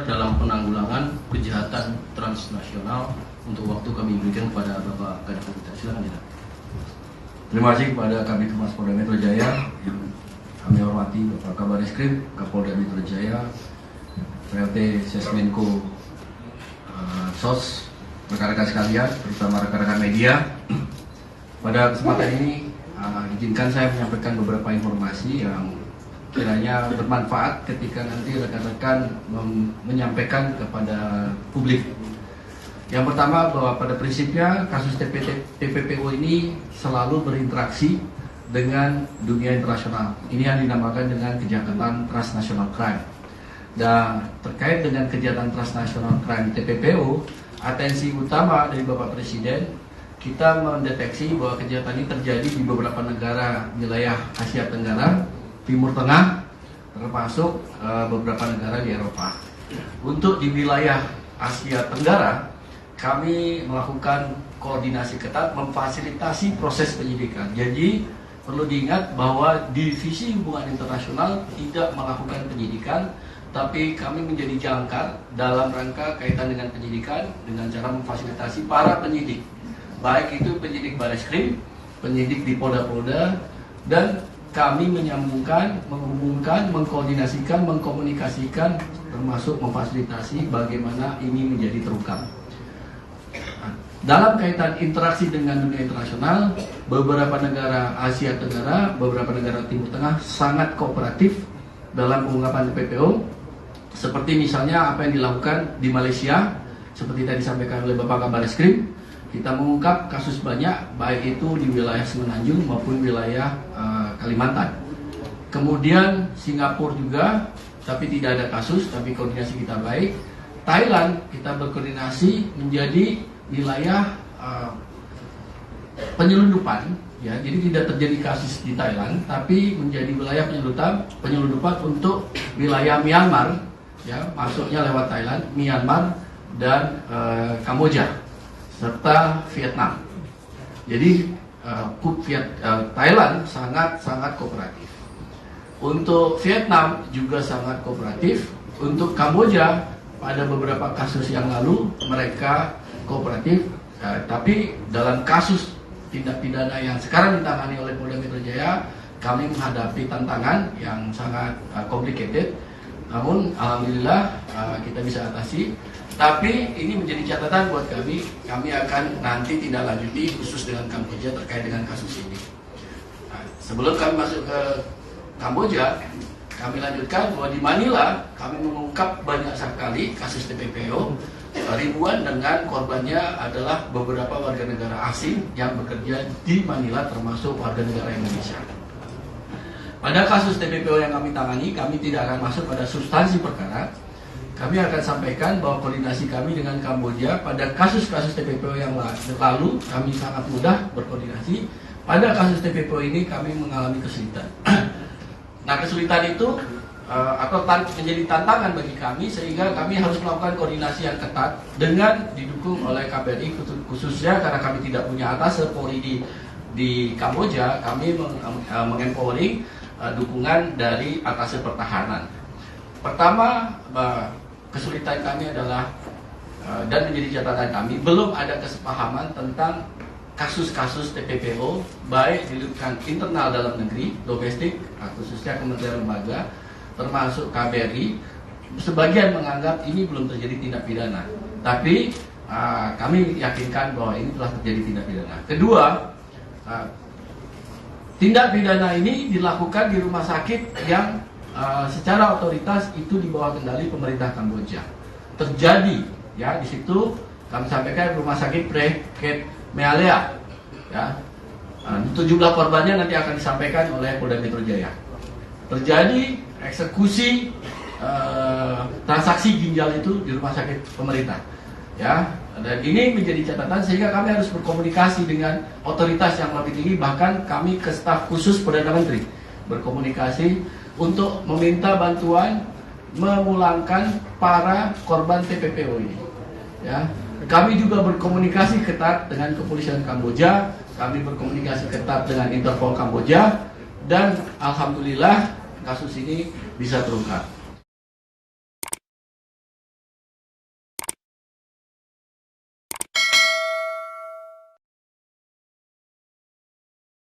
dalam penanggulangan kejahatan transnasional untuk waktu kami berikan kepada Bapak Kadif Humas. Silakan Tidak. Terima kasih kepada Kabid Humas Polda Metro Jaya yang kami hormati Bapak Kabar Eskrim, Kapolda Metro Jaya, PLT Sesmenko, SOS, rekan-rekan sekalian, terutama rekan-rekan media. Pada kesempatan ini, izinkan saya menyampaikan beberapa informasi yang kiranya bermanfaat ketika nanti rekan-rekan menyampaikan kepada publik. Yang pertama, bahwa pada prinsipnya kasus TPPO ini selalu berinteraksi dengan dunia internasional. Ini yang dinamakan dengan kejahatan transnational crime. Dan terkait dengan kejahatan transnational crime TPPO, atensi utama dari Bapak Presiden, kita mendeteksi bahwa kejahatan ini terjadi di beberapa negara wilayah Asia Tenggara, Timur Tengah, termasuk beberapa negara di Eropa. Untuk di wilayah Asia Tenggara, kami melakukan koordinasi ketat, memfasilitasi proses penyidikan. Jadi perlu diingat bahwa Divisi Hubungan Internasional tidak melakukan penyidikan, tapi kami menjadi jangkar dalam rangka kaitan dengan penyidikan dengan cara memfasilitasi para penyidik, baik itu penyidik Bareskrim, penyidik di Polda-Polda, dan kami menyambungkan, menghubungkan, mengkoordinasikan, mengkomunikasikan, termasuk memfasilitasi bagaimana ini menjadi terungkap. Dalam kaitan interaksi dengan dunia internasional, beberapa negara Asia Tenggara, beberapa negara Timur Tengah sangat kooperatif dalam pengungkapan TPPO. Seperti misalnya apa yang dilakukan di Malaysia, seperti tadi disampaikan oleh Bapak Kabar Eskrim, kita mengungkap kasus banyak, baik itu di wilayah Semenanjung maupun wilayah Kalimantan. Kemudian Singapura juga, tapi tidak ada kasus, tapi koordinasi kita baik. Thailand, kita berkoordinasi menjadi wilayah penyelundupan, ya, jadi tidak terjadi kasus di Thailand, tapi menjadi wilayah penyelundupan untuk wilayah Myanmar, ya, masuknya lewat Thailand, Myanmar, dan Kamboja, serta Vietnam. Jadi Thailand sangat kooperatif. Untuk Vietnam juga sangat kooperatif. Untuk Kamboja pada beberapa kasus yang lalu mereka kooperatif, tapi dalam kasus tindak pidana yang sekarang ditangani oleh Polda Metro Jaya, kami menghadapi tantangan yang sangat complicated. Namun alhamdulillah kita bisa atasi. Tapi ini menjadi catatan buat kami. Kami akan nanti tindak lanjuti khusus dengan Kamboja terkait dengan kasus ini. Nah, sebelum kami masuk ke Kamboja, kami lanjutkan bahwa di Manila kami mengungkap banyak sekali kasus TPPO, ribuan, dengan korbannya adalah beberapa warga negara asing yang bekerja di Manila, termasuk warga negara Indonesia. Pada kasus TPPO yang kami tangani, kami tidak akan masuk pada substansi perkara. Kami akan sampaikan bahwa koordinasi kami dengan Kamboja pada kasus-kasus TPPO yang lalu kami sangat mudah berkoordinasi. Pada kasus TPPO ini kami mengalami kesulitan. Nah, kesulitan itu menjadi tantangan bagi kami, sehingga kami harus melakukan koordinasi yang ketat dengan didukung oleh KBRI, khususnya karena kami tidak punya atas Polri di Kamboja. Kami mengempowering dukungan dari atas pertahanan. Pertama, kesulitan kami adalah dan menjadi catatan kami, belum ada kesepahaman tentang kasus-kasus TPPO, baik di lingkungan internal dalam negeri, domestik, khususnya kementerian lembaga, termasuk KBRI. Sebagian menganggap ini belum terjadi tindak pidana, tapi kami yakinkan bahwa ini telah terjadi tindak pidana. Kedua, tindak pidana ini dilakukan di rumah sakit yang secara otoritas itu di bawah kendali pemerintah Kamboja. Terjadi, ya, di situ kami sampaikan rumah sakit Preket Mealea, ya. Jumlah korbannya nanti akan disampaikan oleh Polda Metro Jaya. Terjadi eksekusi transaksi ginjal itu di rumah sakit pemerintah, ya. Dan ini menjadi catatan, sehingga kami harus berkomunikasi dengan otoritas yang lebih tinggi, bahkan kami ke staf khusus Perdana Menteri berkomunikasi untuk meminta bantuan memulangkan para korban TPPO ini, ya. Kami juga berkomunikasi ketat dengan kepolisian Kamboja, kami berkomunikasi ketat dengan Interpol Kamboja, dan alhamdulillah kasus ini bisa terungkap.